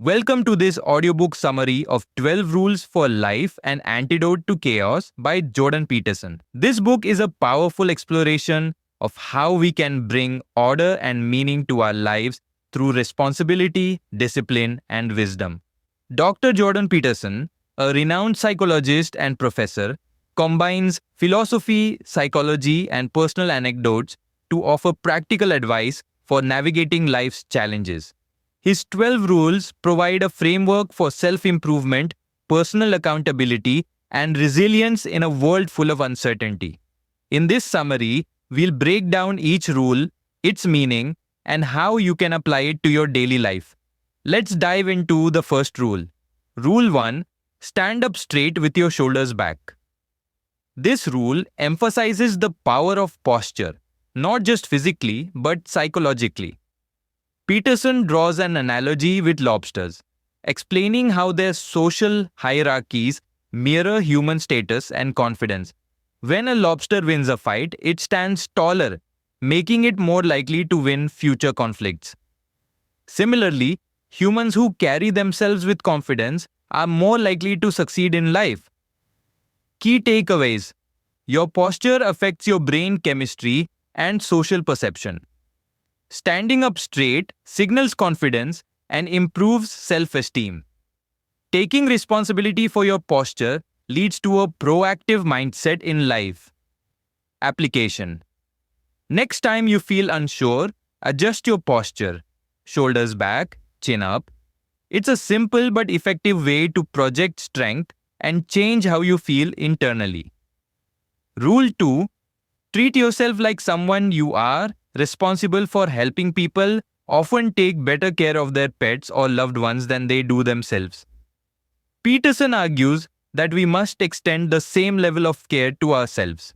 Welcome to this audiobook summary of 12 Rules for Life and Antidote to Chaos by Jordan Peterson. This book is a powerful exploration of how we can bring order and meaning to our lives through responsibility, discipline, and wisdom. Dr. Jordan Peterson, a renowned psychologist and professor, combines philosophy, psychology, and personal anecdotes to offer practical advice for navigating life's challenges. His 12 rules provide a framework for self-improvement, personal accountability, and resilience in a world full of uncertainty. In this summary, we'll break down each rule, its meaning, and how you can apply it to your daily life. Let's dive into the first rule. Rule 1. Stand up straight with your shoulders back. This rule emphasizes the power of posture, not just physically, but psychologically. Peterson draws an analogy with lobsters, explaining how their social hierarchies mirror human status and confidence. When a lobster wins a fight, it stands taller, making it more likely to win future conflicts. Similarly, humans who carry themselves with confidence are more likely to succeed in life. Key takeaways: your posture affects your brain chemistry and social perception. Standing up straight signals confidence and improves self-esteem. Taking responsibility for your posture leads to a proactive mindset in life. Application: next time you feel unsure, adjust your posture. Shoulders back, chin up. It's a simple but effective way to project strength and change how you feel internally. Rule 2. Treat yourself like someone you are responsible for. Helping people often take better care of their pets or loved ones than they do themselves. Peterson argues that we must extend the same level of care to ourselves.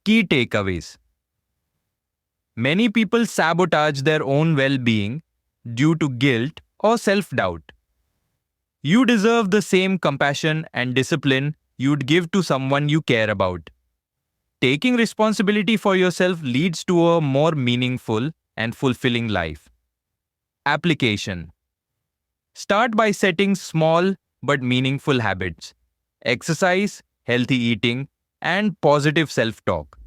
Key takeaways: many people sabotage their own well-being due to guilt or self-doubt. You deserve the same compassion and discipline you'd give to someone you care about. Taking responsibility for yourself leads to a more meaningful and fulfilling life. Application: start by setting small but meaningful habits. Exercise, healthy eating, and positive self-talk.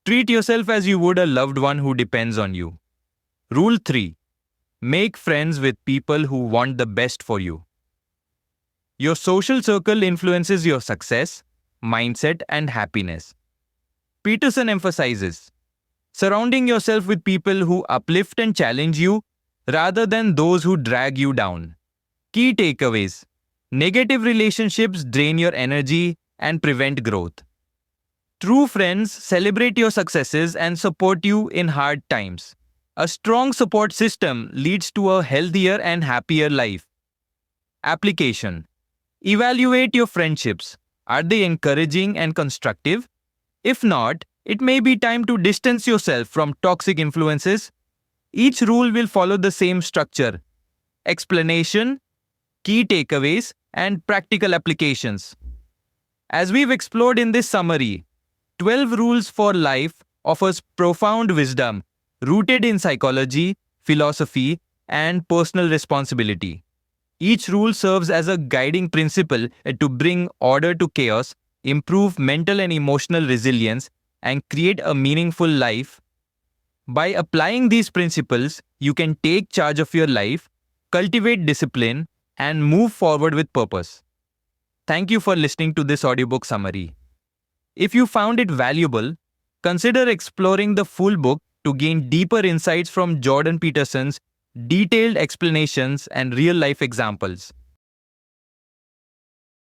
Treat yourself as you would a loved one who depends on you. Rule 3. Make friends with people who want the best for you. Your social circle influences your success, mindset, and happiness. Peterson emphasizes surrounding yourself with people who uplift and challenge you rather than those who drag you down. Key takeaways: negative relationships drain your energy and prevent growth. True friends celebrate your successes and support you in hard times. A strong support system leads to a healthier and happier life. Application: evaluate your friendships. Are they encouraging and constructive? If not, it may be time to distance yourself from toxic influences. Each rule will follow the same structure: explanation, key takeaways, and practical applications. As we've explored in this summary, 12 Rules for Life offers profound wisdom rooted in psychology, philosophy, and personal responsibility. Each rule serves as a guiding principle to bring order to chaos, improve mental and emotional resilience, and create a meaningful life. By applying these principles, you can take charge of your life, cultivate discipline, and move forward with purpose. Thank you for listening to this audiobook summary. If you found it valuable, consider exploring the full book to gain deeper insights from Jordan Peterson's detailed explanations and real-life examples.